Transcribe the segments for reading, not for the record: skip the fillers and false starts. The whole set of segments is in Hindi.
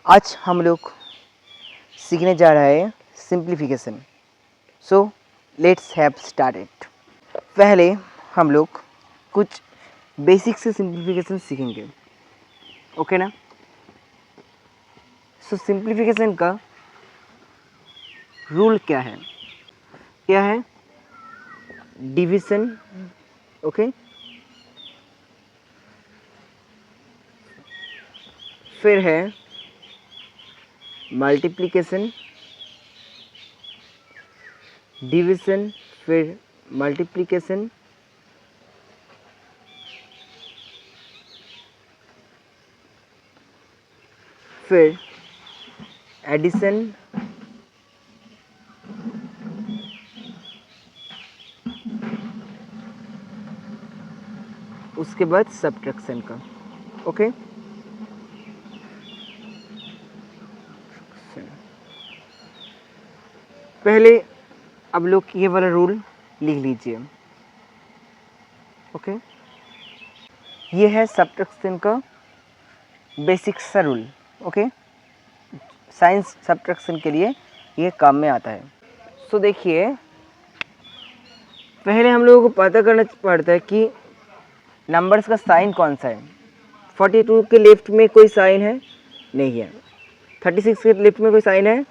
आज हम लोग सीखने जा रहे हैं simplification. So let's have started. पहले हम लोग कुछ बेसिक से सिंप्लीफिकेशन सीखेंगे, ओके ना। सो सिंप्लीफिकेशन का रूल क्या है? Division, okay. फिर है मल्टीप्लिकेशन, डिवीजन, फिर मल्टीप्लिकेशन, फिर एडिशन, उसके बाद सब्ट्रैक्शन का, ओके। पहले अब लोग ये वाला रूल लिख लीजिए, ओके। ये है सब्ट्रैक्शन का बेसिक सा रूल, ओके। साइंस सब्ट्रैक्शन के लिए ये काम में आता है। सो देखिए, पहले हम लोगों को पता करना पड़ता है कि नंबर्स का साइन कौन सा है। 42 के लेफ्ट में कोई साइन है? नहीं है। 36 के लेफ्ट में कोई साइन है?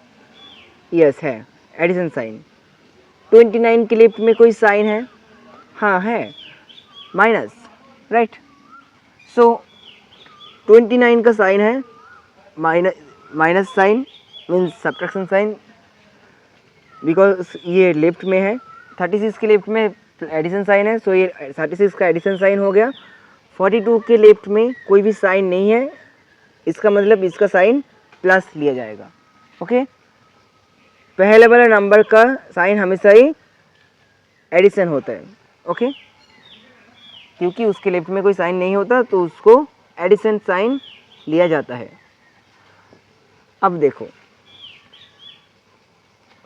यस है, एडिशन साइन। 29 के लेफ्ट में कोई साइन है? हाँ है, माइनस, राइट। सो 29 का साइन है minus sign, means subtraction sign, because ये लेफ्ट में है। 36 के लेफ्ट में एडिशन साइन है, सो ये 36 का एडिशन साइन हो गया। 42 के लेफ्ट में कोई भी साइन नहीं है, इसका मतलब इसका साइन प्लस लिया जाएगा, ओके। पहले वाला नंबर का साइन हमेशा ही एडिशन होता है, ओके। क्योंकि उसके लेफ्ट में कोई साइन नहीं होता तो उसको एडिशन साइन लिया जाता है। अब देखो,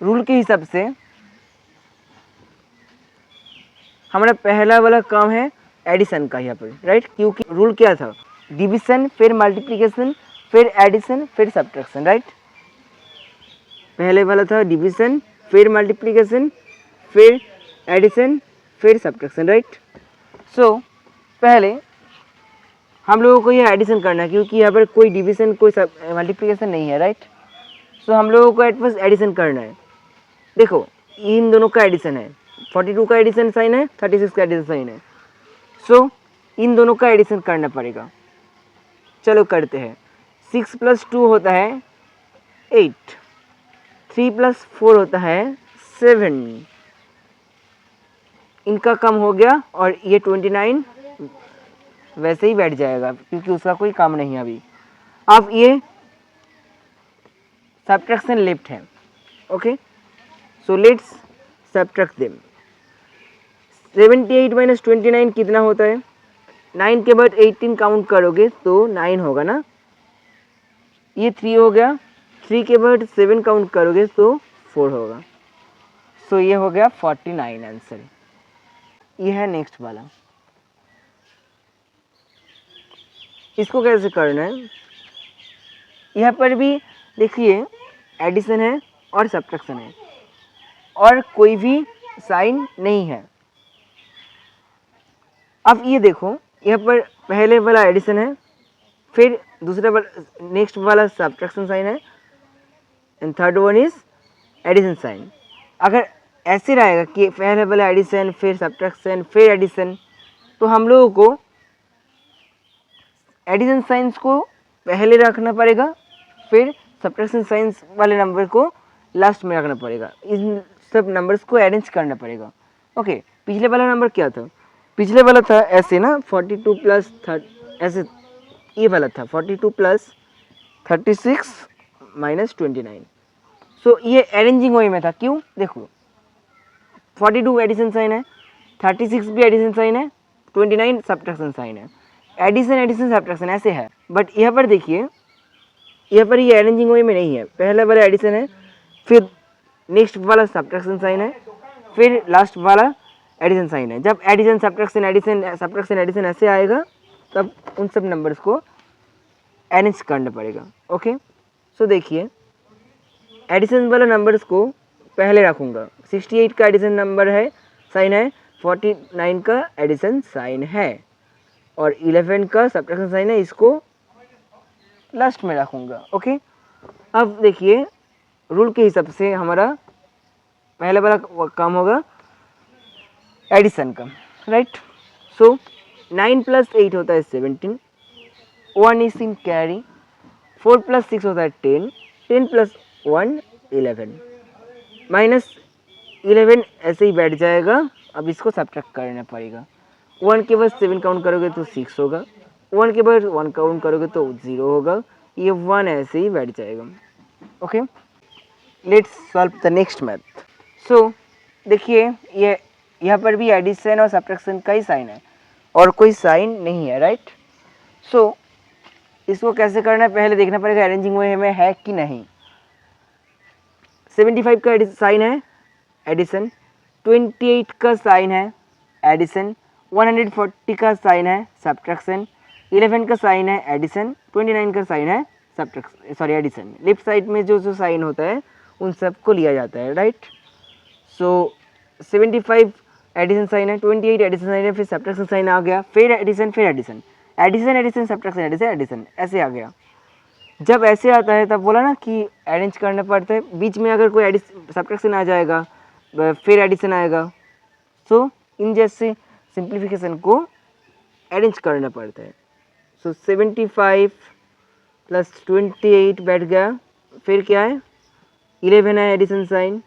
रूल के हिसाब से हमारा पहला वाला काम है एडिशन का यहाँ पर, राइट। क्योंकि रूल क्या था? डिवीजन, फिर मल्टीप्लिकेशन, फिर एडिशन, फिर सब्ट्रैक्शन, राइट। पहले वाला था डिवीजन, फिर मल्टीप्लिकेशन, फिर एडिशन, फिर सब्ट्रैक्शन, राइट। सो पहले हम लोगों को यह एडिशन करना है, क्योंकि यहाँ पर कोई डिवीजन कोई मल्टीप्लिकेशन नहीं है, राइट। सो हम लोगों को एट फर्स्ट एडिशन करना है। देखो, इन दोनों का एडिशन है, 42 का एडिशन साइन है, 36 का एडिशन साइन है। सो इन दोनों का एडिशन करना पड़ेगा। चलो करते हैं। 6 + 2 होता है 8, 3 + 4 होता है 7। इनका कम हो गया और ये 29 वैसे ही बैठ जाएगा, क्योंकि उसका कोई काम नहीं है अभी। अब ये सब्ट्रैक्शन लेफ्ट है, okay. So let's subtract them. 78 - 29 कितना होता है? 9 के बाद 18 काउंट करोगे तो 9 होगा ना। ये 3 हो गया, 3 के बाद 7 काउंट करोगे तो 4 होगा। सो ये हो गया 49 आंसर। ये है नेक्स्ट वाला। इसको कैसे करना है? यहाँ पर भी देखिए, एडिशन है और सब्ट्रैक्शन है और कोई भी साइन नहीं है। अब ये देखो, यहाँ पर पहले वाला एडिशन है, फिर दूसरा वाला नेक्स्ट वाला सब्ट्रैक्शन साइन है, and third one is addition sign. अगर ऐसे रहेगा कि पहले वाला एडिशन, फिर सब्ट्रैक्शन, फिर एडिशन, तो हम लोगों को एडिशन साइंस को पहले रखना पड़ेगा, फिर सब्ट्रैक्शन साइंस वाले नंबर को लास्ट में रखना पड़ेगा। इन सब नंबर्स को अरेंज करना पड़ेगा, ओके। पिछले वाला नंबर क्या था? पिछले वाला था ऐसे ना, 42 + 30, ऐसे ये वाला था 42 + 36 - 29। सो ये अरेंजिंग वे में था। क्यों? देखो, 42 एडिशन साइन है, 36 भी एडिशन साइन है, 29 सब्ट्रैक्शन साइन है। एडिशन सब्ट्रैक्शन ऐसे है, बट यहाँ पर देखिए, यहाँ पर ये अरेंजिंग वे में नहीं है। पहला वाला एडिशन है, फिर नेक्स्ट वाला सब्ट्रैक्शन साइन है, फिर लास्ट वाला एडिशन साइन है। जब एडिशन सब्ट्रैक्शन एडिशन ऐसे आएगा, तब उन सब नंबर्स को अरेंज करना पड़ेगा, ओके। सो देखिए एडिशन वाला नंबर्स को पहले रखूँगा। 68 का एडिशन नंबर है, साइन है, 49 का एडिशन साइन है और 11 का सब्ट्रैक्शन साइन है, इसको लास्ट में रखूँगा। ओके, अब देखिए रूल के हिसाब से हमारा पहले वाला काम होगा एडिशन का, राइट। सो 9 + 8 होता है 17, 1 इज इन कैरी, 4 + 6 होता है 10, 10 + 1 11, -11 ऐसे ही बैठ जाएगा। अब इसको सब्ट्रैक्ट करना पड़ेगा। 1 के बाद 7 काउंट करोगे तो 6 होगा, 1 के बाद 1 काउंट करोगे तो 0 होगा, ये 1 ऐसे ही बैठ जाएगा। Okay, let's solve the next math. So देखिए ये यहाँ पर भी एडिशन और सब्ट्रैक्शन का ही साइन है और कोई साइन नहीं है, राइट। सो इसको कैसे करना है पहले देखना पड़ेगा अरेंजिंग वे में है कि नहीं। 75 का साइन है एडिशन, 28 का साइन है एडिशन, 140 का साइन है सब्ट्रैक्शन, 11 का साइन है एडिशन, 29 का साइन है subtraction, sorry addition. Left side में जो जो साइन होता है उन सब को लिया जाता है, राइट। सो 75 एडिशन साइन है, 28 एडिशन साइन है, फिर सब्ट्रैक्शन साइन आ गया, फिर एडिशन, फिर addition, addition addition subtraction addition addition, ऐसे आ गया। जब ऐसे आता है तब बोला ना कि अरेंज करना पड़ता है, बीच में अगर कोई एडिशन सब्ट्रैक्शन आ जाएगा फिर एडिशन आएगा, सो इन जैसे सिंप्लीफिकेशन को अरेंज करना पड़ता है। सो 75 + 28 बैठ गया, फिर क्या है 11 है एडिशन साइन,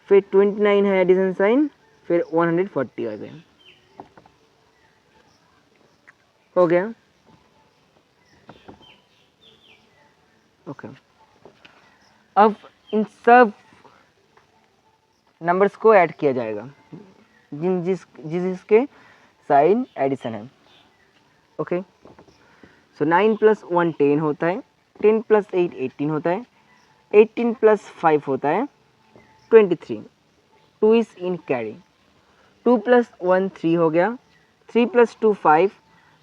फिर 29 है एडिशन साइन, फिर 140 आ गया, हो गया। ओके, अब इन सब नंबर्स को ऐड किया जाएगा जिसके साइन एडिशन है। ओके, सो 9 + 1 10 होता है, 10 + 8 18 होता है, 18 + 5 होता है 23, 2 इज इन कैरी, 2 + 1 3 हो गया, 3 + 2 5,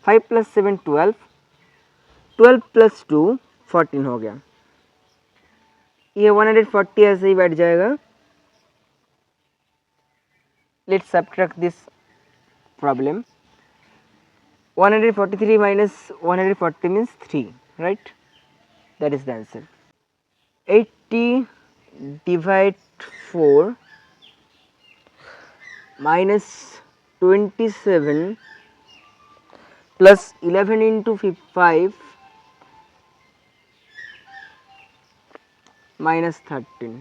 5 + 7 12, 12 + 2 14 हो गया। ये 140 ऐसे ही बैठ जाएगा। Let's subtract this problem. 143 - 140 means 3, right? That is the answer. 80 divide 4 minus 27 plus 11 into 5 minus 13.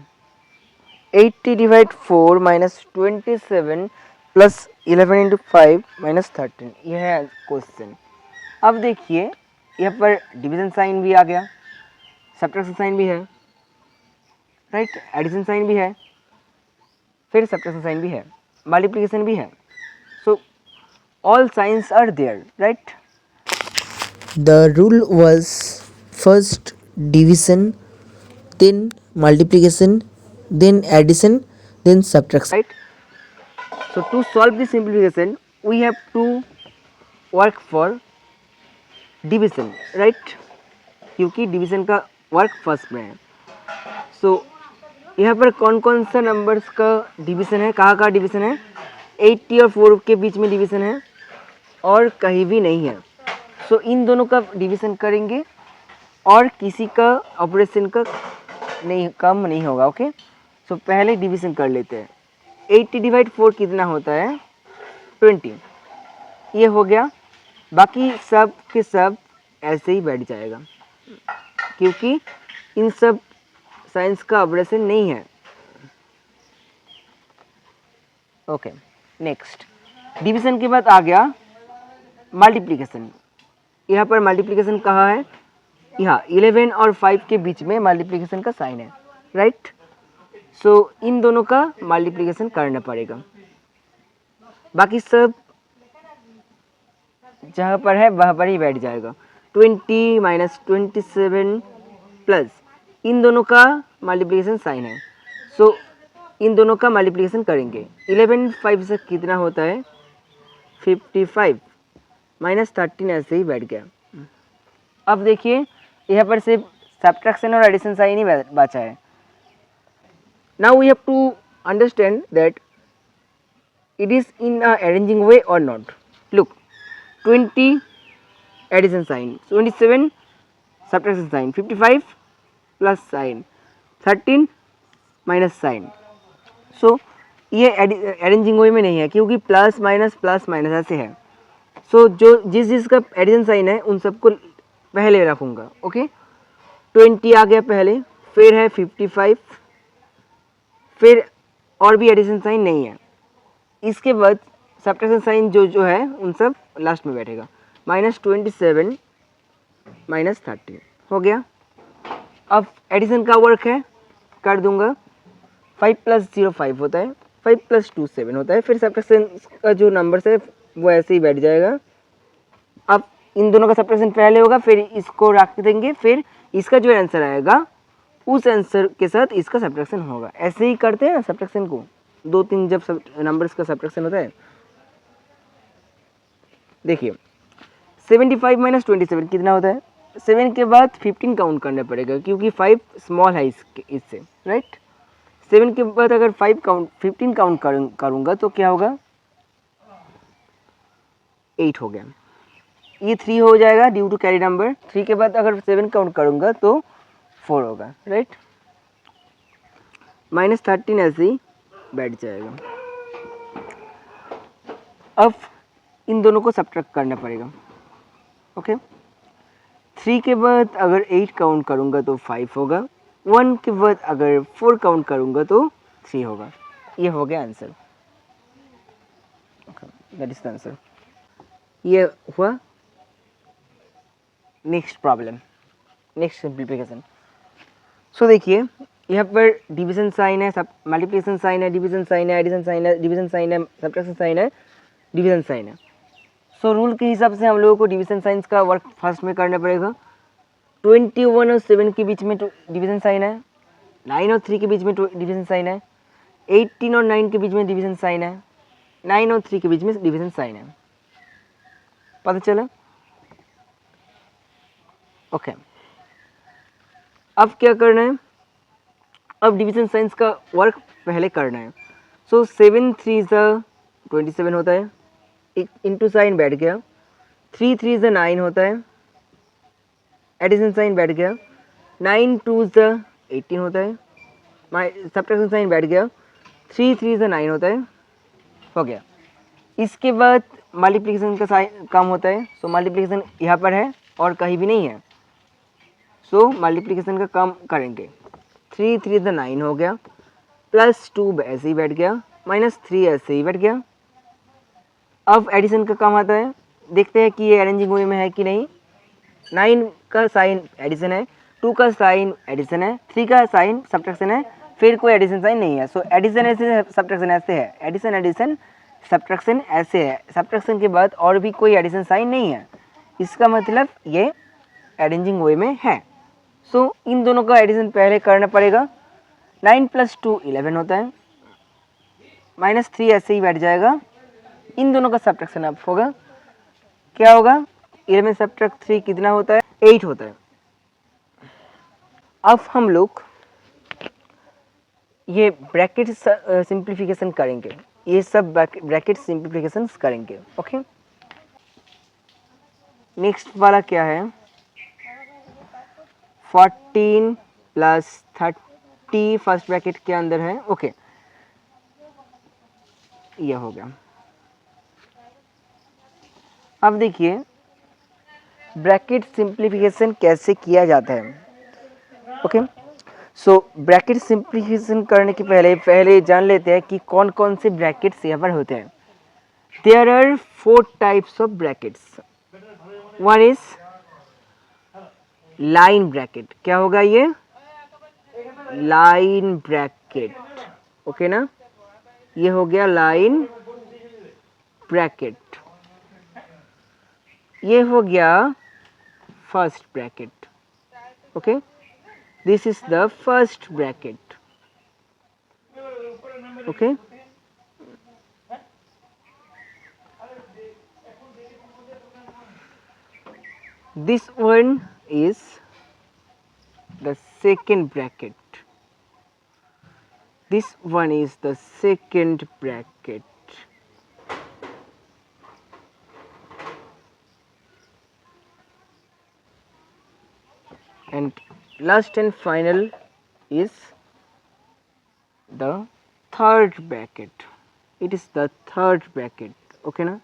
80 divide 4 minus 27 plus 11 into 5 minus 13, यह है क्वेश्चन। अब देखिए यहाँ पर डिवीजन साइन भी आ गया, सब्ट्रैक्शन साइन भी है, राइट, एडिशन साइन भी है, फिर सब्ट्रैक्शन साइन भी है, मल्टीप्लिकेशन भी है। So all signs are there, right. The rule was first division, then multiplication, then addition, then subtraction. Right. So to solve this simplification, we have to work for division, right? क्योंकि डिवीजन का वर्क फर्स्ट में है। सो यहाँ पर कौन कौन सा नंबर्स का डिवीजन है, कहाँ कहाँ डिवीजन है, 80 और 4 के बीच में डिवीजन है और कहीं भी नहीं है। सो इन दोनों का डिवीजन करेंगे और किसी का ऑपरेशन का नहीं कम नहीं होगा। ओके, सो पहले डिवीजन कर लेते हैं। 80 डिवाइड 4 कितना होता है 20, ये हो गया। बाकी सब के सब ऐसे ही बैठ जाएगा क्योंकि इन सब साइंस का ऑपरेशन नहीं है। ओके, नेक्स्ट डिवीजन के बाद आ गया मल्टीप्लिकेशन। यहाँ पर मल्टीप्लिकेशन कहाँ है, यहाँ 11 और 5 के बीच में मल्टीप्लिकेशन का साइन है, राइट। सो इन दोनों का मल्टीप्लिकेशन करना पड़ेगा। बाकी सब जहाँ पर है वहाँ पर ही बैठ जाएगा। 20 माइनस 27 प्लस इन दोनों का मल्टीप्लिकेशन साइन है। सो इन दोनों का मल्टीप्लिकेशन करेंगे। 11 5 से कितना होता है 55 माइनस 13 ऐसे ही बैठ गया। अब देखिए यहाँ पर सिर्फ सब्ट्रैक्शन और एडिशन साइन ही बचा है. Now we have to understand that it is in a arranging way or not. Look, 20 addition sign, 27 subtraction sign, 55 plus sign, 13 minus sign. So ये अरेंजिंग वे में नहीं है क्योंकि प्लस माइनस ऐसे है. सो जो जिस जिसका एडिशन साइन है उन सबको पहले रखूँगा. ओके, 20 आ गया पहले, फिर है 55, फिर और भी एडिशन साइन नहीं है. इसके बाद सब्ट्रैक्शन साइन जो है उन सब लास्ट में बैठेगा. -27 -13 हो गया. अब एडिशन का वर्क है, कर दूंगा. 5 + 0 5 होता है, 5 + 2 7 होता है. फिर सब्ट्रैक्शन का जो नंबर्स है वो ऐसे ही बैठ जाएगा. अब इन दोनों का सब्ट्रैक्शन पहले होगा, फिर इसको रख देंगे, फिर इसका जो आंसर आएगा उस आंसर के साथ इसका सब्ट्रैक्शन होगा. ऐसे ही करते हैं सब्ट्रैक्शन को, 2-3 जब सब नंबर्स का सब्ट्रैक्शन होता है. देखिए 75 - 27 कितना होता है. 7 के बाद 15 काउंट करना पड़ेगा क्योंकि 5 स्मॉल है इससे, राइट. 7 के बाद अगर 15 काउंट करूँगा तो क्या होगा, 8 हो गया. ये 3 हो जाएगा ड्यू टू कैरी नंबर. 3 के बाद अगर 7 काउंट करूँगा तो 4 होगा, राइट. -13 ऐसे ही बैठ जाएगा. अब इन दोनों को सब्ट्रैक्ट करना पड़ेगा. ओके, 3 के बाद अगर 8 काउंट करूँगा तो 5 होगा. 1 के बाद अगर 4 काउंट करूँगा तो 3 होगा. ये हो गया answer. That is the answer. ये हुआ. Next problem, next simplification. So देखिए यहाँ पर डिवीजन साइन है, सब मल्टीप्लिकेशन साइन है, डिवीजन साइन है, एडिशन साइन है, डिवीजन साइन है, सब्ट्रैक्शन साइन है, डिवीजन साइन है. सो रूल के हिसाब से हम लोगों को डिवीजन साइंस का वर्क फर्स्ट में करना पड़ेगा. 21 और 7 के बीच में डिवीजन साइन है. 9 और 3 के बीच में डिवीजन साइन है. 18 और 9 के बीच में डिवीजन साइन है. 9 और 3 के बीच में डिवीजन साइन है. पता चला. ओके, अब क्या करना है, अब डिवीजन साइंस का वर्क पहले करना है. सो 7 3 27 होता है, इंटू साइन बैठ गया. 3 3 9 होता है, एडिशन साइन बैठ गया. 9 2 18 होता है, सब्ट्रैक्शन साइन बैठ गया. 3 3 9 होता है, हो गया. इसके बाद मल्टीप्लिकेशन का साइन काम होता है. सो मल्टीप्लिकेशन यहाँ पर है और कहीं भी नहीं है. सो मल्टीप्लिकेशन का काम करेंगे. 3 3 9 हो गया, +2 ऐसे ही बैठ गया, -3 ऐसे ही बैठ गया. अब एडिशन का काम आता है. देखते हैं कि ये अरेंजिंग वे में है कि नहीं. 9 का साइन एडिशन है, 2 का साइन एडिशन है, 3 का साइन सब्ट्रैक्शन है, फिर कोई एडिशन साइन नहीं है. सो एडिशन ऐसे, सब्ट्रैक्शन ऐसे है, एडिशन एडिशन सब्ट्रैक्शन ऐसे है. सब्ट्रैक्शन के बाद और भी कोई एडिशन साइन नहीं है. इसका मतलब ये अरेंजिंग वे में है. सो इन दोनों का एडिशन पहले करना पड़ेगा. 9 + 2 11 होता है, -3 ऐसे ही बैठ जाएगा. इन दोनों का सब्ट्रैक्शन अब होगा. क्या होगा, 11 सब्ट्रैक्ट 3 कितना होता है, 8 होता है. अब हम लोग ये ब्रैकेट सिंप्लीफिकेशन करेंगे. ये सब ब्रैकेट सिंप्लीफिकेशन करेंगे. ओके, नेक्स्ट वाला क्या है, 14 + 30 फर्स्ट ब्रैकेट के अंदर है. ओके, यह हो गया. अब देखिए ब्रैकेट सिंप्लीफिकेशन कैसे किया जाता है. ओके, सो ब्रैकेट सिंप्लीफिकेशन करने के पहले जान लेते हैं कि कौन कौन से ब्रैकेट्स यहाँ पर होते हैं. There are 4 types of brackets. One is line bracket. क्या होगा ये, लाइन ब्रैकेट. ओके ना, ये हो गया लाइन ब्रैकेट. ये हो गया first bracket. Okay, this is the first bracket. Okay, this one is the second bracket. This one is the second bracket. And last and final is the third bracket. It is the third bracket. Okay ना?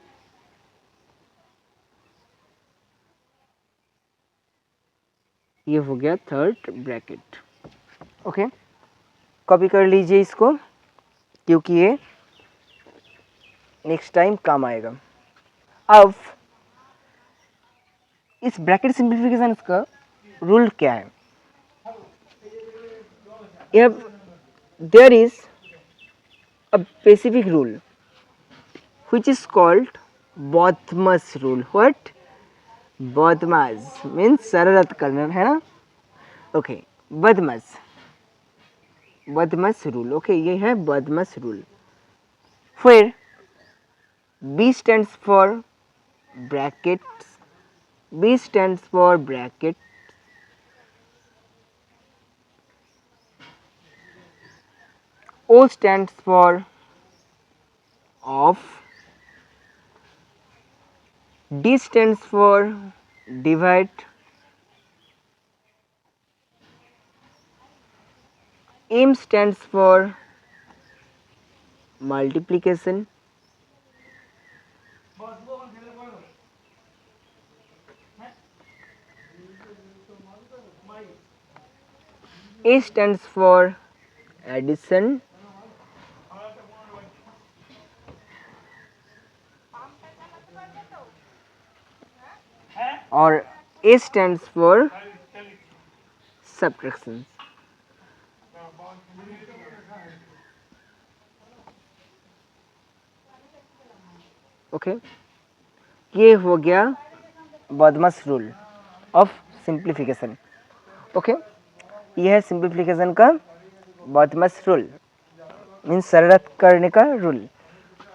ये हो गया थर्ड ब्रैकेट. ओके, कॉपी कर लीजिए इसको क्योंकि ये नेक्स्ट टाइम काम आएगा. अब इस ब्रैकेट सिंप्लीफिकेशन का रूल क्या है? There is a specific rule which is called Bodmas rule. What? Bodmas means शरारत करना है ना. ओके, बदमाश रूल. ओके, ये है बदमाश रूल. फिर B stands for brackets. B stands for bracket. O stands for off. D stands for divide. M stands for multiplication. A stands for addition. और A stands for subtraction. Okay, ये हो गया बदमाश रूल ऑफ सिंप्लीफिकेशन. ओके, ये है सिंप्लीफिकेशन का बदमाश रूल, मीन्स शरारत करने का rule.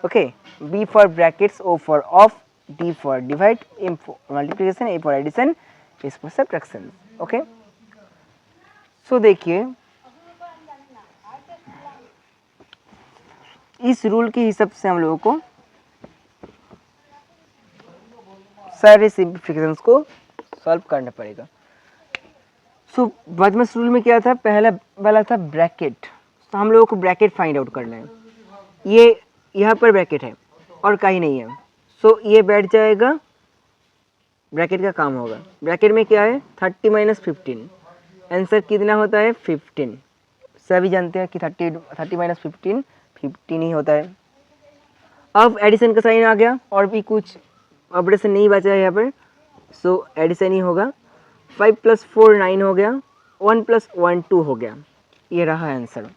Okay, B for brackets, O for of, D for divide, M for multiplication, A for addition, S for subtraction. Okay, so देखिए इस रूल के हिसाब से हम लोगों को सारे सिंप्लीफिकेशंस को सॉल्व करना पड़ेगा. सो बदमाश रूल में क्या था? पहला वाला था ब्रैकेट. तो हम लोगों को ब्रैकेट फाइंड आउट करना है. ये यहाँ पर ब्रैकेट है और कहीं नहीं है. सो ये बैठ जाएगा, ब्रैकेट का काम होगा. ब्रैकेट में क्या है? 30 माइनस 15. आंसर कितना होता है? 15. सभी जानते हैं कि 30 माइनस 15 15 ही होता है. अब एडिशन का साइन आ गया और भी कुछ ऑपरेशन नहीं बचा है यहाँ पर. सो एडिशन ही होगा. 5 + 4 9 हो गया. 1 + 1 2 हो गया. ये रहा आंसर.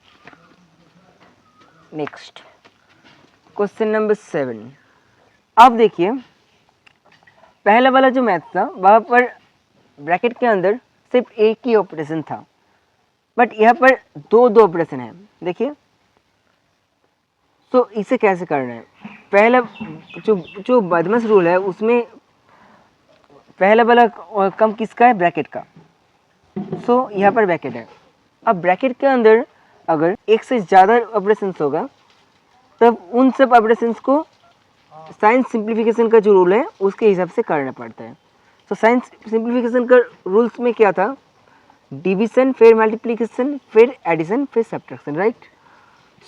Next question number 7. अब देखिए पहला वाला जो मैथ था वहाँ पर ब्रैकेट के अंदर सिर्फ एक ही ऑपरेशन था, बट यहाँ पर दो ऑपरेशन है. देखिए, तो इसे कैसे करना है? पहला जो बदमाश रूल है उसमें पहला वाला कम किसका है? ब्रैकेट का. सो यहाँ पर ब्रैकेट है. अब ब्रैकेट के अंदर अगर एक से ज़्यादा ऑपरेशंस होगा तब उन सब ऑपरेशंस को साइन सिंप्लीफिकेशन का जो रूल है उसके हिसाब से करना पड़ता है. तो साइन सिंप्लीफिकेशन का रूल्स में क्या था? डिवीजन, फिर मल्टीप्लिकेशन, फिर एडिशन, फिर सब्ट्रैक्शन. राइट.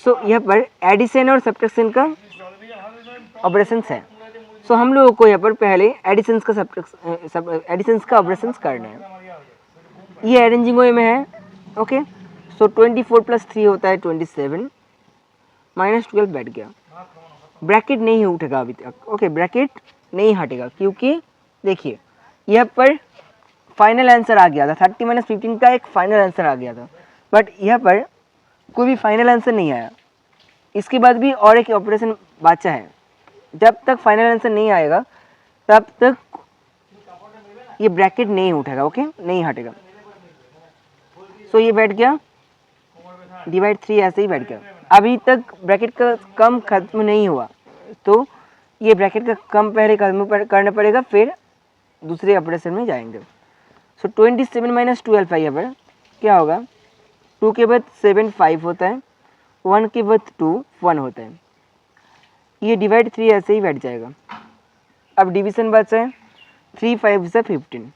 सो यहाँ पर एडिशन और सब्ट्रैक्शन का ऑपरेशंस है. सो हम लोगों को यहाँ पर पहले एडिशंस का ऑपरेशंस करना है. ये अरेंजिंग वे में है. ओके, सो 24 + 3 होता है 27. -12 बैठ गया. ब्रैकेट नहीं उठेगा अभी तक. ओके, ब्रैकेट नहीं हटेगा क्योंकि देखिए यहाँ पर फाइनल आंसर आ गया था. 30 माइनस 15 का एक फाइनल आंसर आ गया था, बट यहाँ पर कोई भी फाइनल आंसर नहीं आया. इसके बाद भी और एक ऑपरेशन बचा है. जब तक फाइनल आंसर नहीं आएगा तब तक ये ब्रैकेट नहीं उठेगा. ओके, नहीं हटेगा. सो ये बैठ गया. डिवाइड 3 ऐसे ही बैठ गया. अभी तक ब्रैकेट का कम खत्म नहीं हुआ, तो ये ब्रैकेट का कम पहले खत्म करना पड़ेगा, फिर दूसरे ऑपरेशन में जाएंगे. सो 27 - 12 है यहाँ पर. क्या होगा, 2 के बाद 7 5 होता है, 1 के बाद 2 1 होता है, ये डिवाइड 3 ऐसे ही बैठ जाएगा। अब डिवीज़न बचा है 3 5 से 15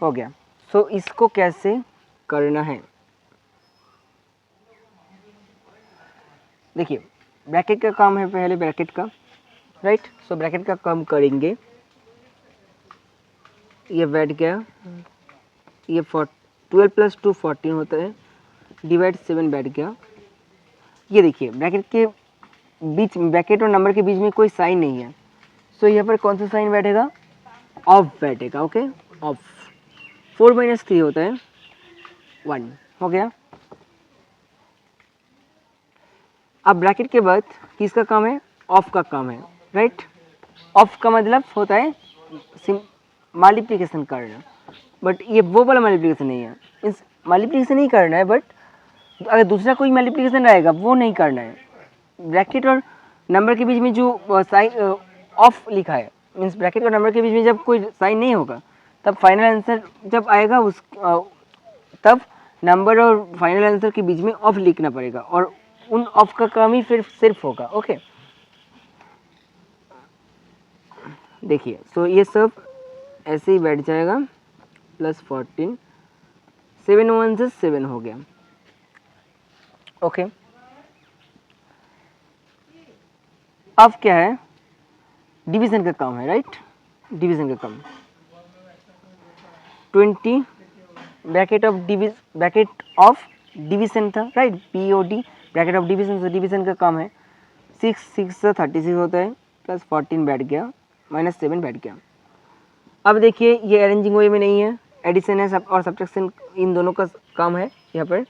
हो गया। सो इसको कैसे करना है, देखिए ब्रैकेट का काम है पहले, ब्रैकेट का, राइट। सो ब्रैकेट का काम करेंगे, ये बैठ गया, ये 12 प्लस 2 14 होता है, डिवाइड 7 बैठ गया। ये देखिए ब्रैकेट के बीच, ब्रैकेट और नंबर के बीच में कोई साइन नहीं है, सो यहाँ पर कौन सा साइन बैठेगा, ऑफ बैठेगा, ओके ऑफ। 4 माइनस 3 होता है 1 हो गया। अब ब्रैकेट के बाद किसका काम है, ऑफ का काम है, राइट। ऑफ का मतलब होता है मल्टीप्लिकेशन करना, बट ये वो वाला मल्टीप्लिकेशन नहीं है, इस मल्टीप्लिकेशन ही करना है, बट अगर दूसरा कोई मल्टीप्लिकेशन रहेगा वो नहीं करना है। ब्रैकेट और नंबर के बीच में जो साइन ऑफ लिखा है, मीन्स ब्रैकेट और नंबर के बीच में जब कोई साइन नहीं होगा तब फाइनल आंसर जब आएगा उस तब नंबर और फाइनल आंसर के बीच में ऑफ लिखना पड़ेगा, और उन ऑफ का काम ही फिर सिर्फ होगा, ओके। देखिए सो ये सब ऐसे ही बैठ जाएगा, प्लस 14 7 1 से 7 हो गया, ओके। अब क्या है, डिवीजन का काम है, राइट। डिवीजन का काम 20 ब्रैकेट ऑफ डिवीजन था, right, POD bracket of division से डिवीजन का काम है। 6 6 से 36 होता है, प्लस 14 बैठ गया, माइनस 7 बैठ गया। अब देखिए ये अरेंजिंग वे में नहीं है, एडिशन है सब और सब्ट्रैक्शन इन दोनों का काम है यहाँ पर,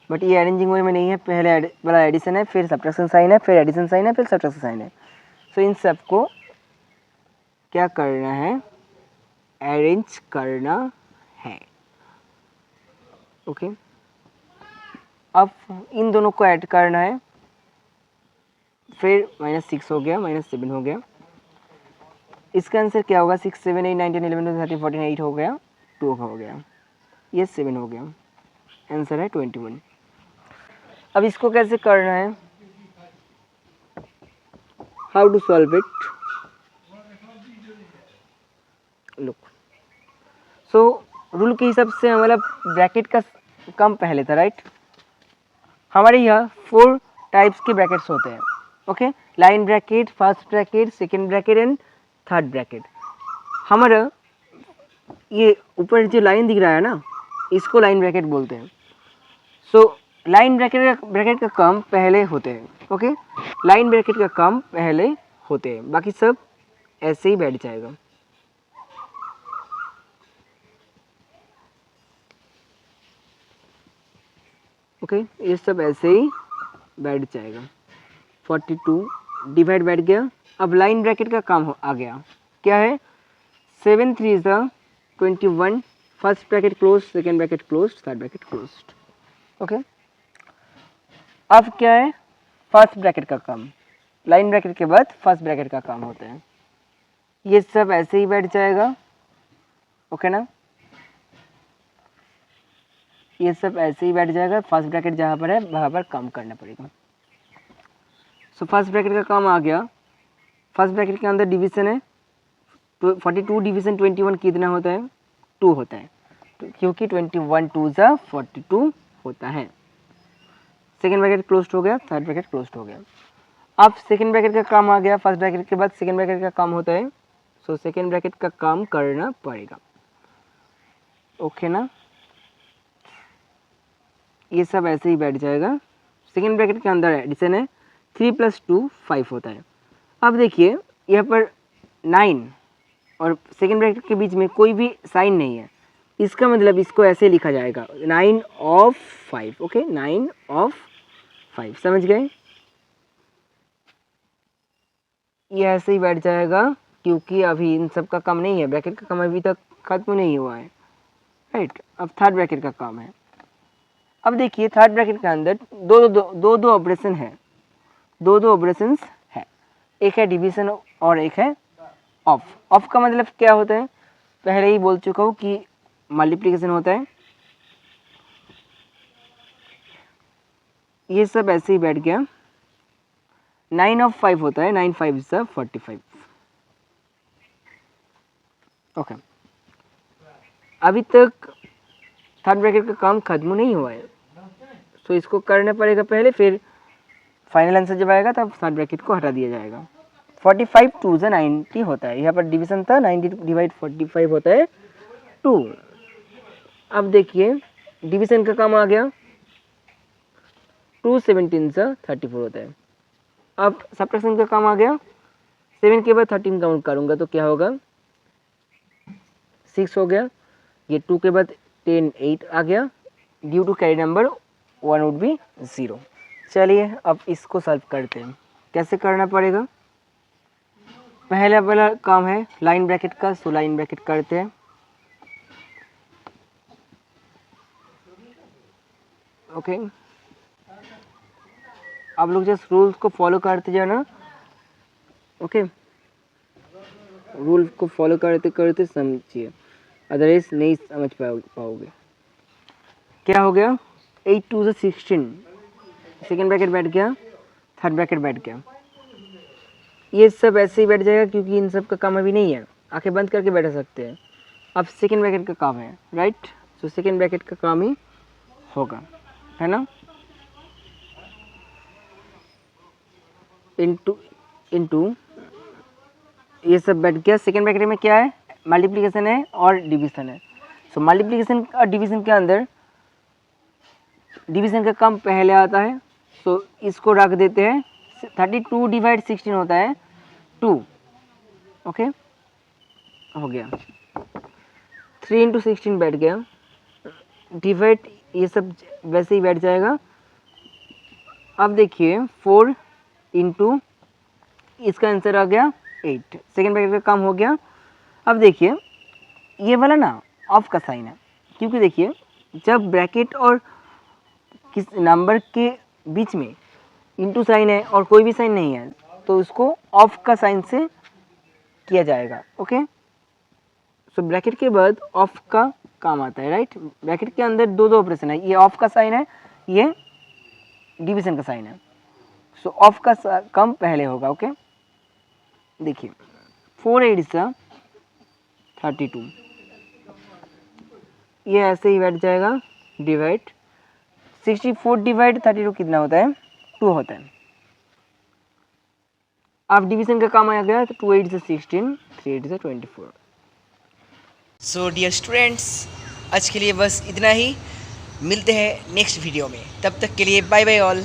बट ये अरेंजिंग वे में नहीं है, पहले वाला एडिशन है, फिर सब्ट्रैक्शन साइन है, फिर एडिशन साइन है, फिर सब्ट्रैक्शन साइन है। सो इन सबको क्या करना है, अरेंज करना है, ओके। अब इन दोनों को ऐड करना है, फिर -6 हो गया, -7 हो गया। इसका आंसर क्या होगा, 6 7 8 9 10 11 12 13 14 8 हो गया, 2 हो गया, ये 7 हो गया, आंसर है 21। अब इसको कैसे करना है, how to solve it, look. So rule के हिसाब से हमारा ब्रैकेट का कम पहले था, राइट। हमारे यहाँ 4 टाइप्स के ब्रैकेट्स होते हैं, okay. Line bracket, first bracket, second bracket and third bracket. हमारा ये ऊपर जो लाइन दिख रहा है ना, इसको लाइन ब्रैकेट बोलते हैं। सो लाइन ब्रैकेट का काम पहले होते हैं, ओके। लाइन ब्रैकेट का काम पहले होते हैं, बाकी सब ऐसे ही बैठ जाएगा, ओके। ये सब ऐसे ही बैठ जाएगा। 42 डिवाइड बैठ गया। अब लाइन ब्रैकेट का काम आ गया, क्या है, 7 3 21, first bracket close, second bracket close, third bracket close, okay. अब क्या है, फर्स्ट ब्रैकेट का काम, लाइन ब्रैकेट के बाद फर्स्ट ब्रैकेट का काम होता है। ये सब ऐसे ही बैठ जाएगा, ओके ना, ये सब ऐसे ही बैठ जाएगा। फर्स्ट ब्रैकेट जहाँ पर है वहाँ पर काम करना पड़ेगा। सो फर्स्ट ब्रैकेट का काम आ गया। फर्स्ट ब्रैकेट के अंदर डिवीजन है, 42 डिवीजन 21 कितना होता है, 2 होता है, क्योंकि 21 2 जा 42 होता है। सेकेंड ब्रैकेट क्लोज हो गया, थर्ड ब्रैकेट क्लोज हो गया। अब सेकेंड ब्रैकेट का काम आ गया, फर्स्ट ब्रैकेट के बाद सेकेंड ब्रैकेट का काम होता है, सो सेकेंड ब्रैकेट का काम करना पड़ेगा, ओके ना। ये सब ऐसे ही बैठ जाएगा। सेकेंड ब्रैकेट के अंदर एडिशन है, 3 + 2 5 होता है। अब देखिए यहाँ पर 9 और सेकेंड ब्रैकेट के बीच में कोई भी साइन नहीं है, इसका मतलब इसको ऐसे लिखा जाएगा 9 of 5, ओके, 9 of 5, समझ गए। ये ऐसे ही बैठ जाएगा, क्योंकि अभी इन सब का काम नहीं है, ब्रैकेट का काम अभी तक खत्म नहीं हुआ है, राइट। अब थर्ड ब्रैकेट का काम है। अब देखिए थर्ड ब्रैकेट के अंदर दो ऑपरेशन है, दो ऑपरेशंस है, एक है डिवीजन और एक है ऑफ। ऑफ का मतलब क्या होता है, पहले ही बोल चुका हूँ कि मल्टीप्लिकेशन होता है, ये सब ऐसे ही बैठ गया। 9 of 5 होता है, 9 5 is 45। ओके, अभी तक थर्ड ब्रैकेट का काम खत्म नहीं हुआ है, तो इसको करना पड़ेगा पहले, फिर फाइनल आंसर जब आएगा तब थर्ड ब्रैकेट को हटा दिया जाएगा। 45 2 से 90 होता है, यहाँ पर डिवीजन था 90 डिवाइड 45 होता है 2। अब देखिए डिवीजन का काम आ गया, 2 17 से 34 होता है। अब सब्ट्रैक्शन का काम आ गया, 7 के बाद 13 काउंट करूँगा तो क्या होगा, 6 हो गया। ये 2 के बाद 10 8 आ गया, due to carry number 1 would be 0। चलिए अब इसको सॉल्व करते हैं। कैसे करना पड़ेगा, पहला वाला काम है लाइन ब्रैकेट का, सो लाइन ब्रैकेट करते हैं। ओके, आप लोग जस्ट रूल्स को फॉलो करते जाना। ओके, रूल्स को फॉलो करते करते समझिए, अदरवाइज नहीं समझ पाओगे। क्या हो गया, 8 2 से 16, सेकेंड ब्रैकेट बैठ गया, थर्ड ब्रैकेट बैठ गया। ये सब ऐसे ही बैठ जाएगा क्योंकि इन सब का काम अभी नहीं है, आंखें बंद करके बैठ सकते हैं। अब सेकेंड ब्रैकेट का काम है, राइट, तो सेकेंड ब्रैकेट का काम ही होगा, है ना। इनटू ये सब बैठ गया। सेकेंड ब्रैकेट में क्या है, मल्टीप्लिकेशन है और डिवीजन है। सो मल्टीप्लिकेशन और डिवीजन के अंदर डिवीजन का काम पहले आता है, सो इसको रख देते हैं। 32 डिवाइड 16 होता है 2। ओके, हो गया। 3 इंटू 16 बैठ गया, डिवाइड ये सब वैसे ही बैठ जाएगा। अब देखिए 4 इंटू, इसका आंसर आ गया 8। सेकेंड ब्रैकेट का काम हो गया। अब देखिए ये वाला ना ऑफ का साइन है, क्योंकि देखिए जब ब्रैकेट और किस नंबर के बीच में इंटू साइन है और कोई भी साइन नहीं है तो उसको ऑफ का साइन से किया जाएगा। ओके, सो ब्रैकेट के बाद ऑफ का काम आता है, राइट। ब्रैकेट के अंदर दो ऑपरेशन है, ये ऑफ का साइन है, ये डिवीजन का साइन है। सो ऑफ का काम पहले होगा। ओके, देखिए 4 8 is 32, ये ऐसे ही बैठ जाएगा। डिवाइड 64 डिवाइड 32 कितना होता है, 2 होता है। अब डिवीजन का काम आ गया तो 2 8 से 16, 3 8 से 24। सो डियर स्टूडेंट्स, आज के लिए बस इतना ही, मिलते हैं नेक्स्ट वीडियो में, तब तक के लिए बाय बाय ऑल।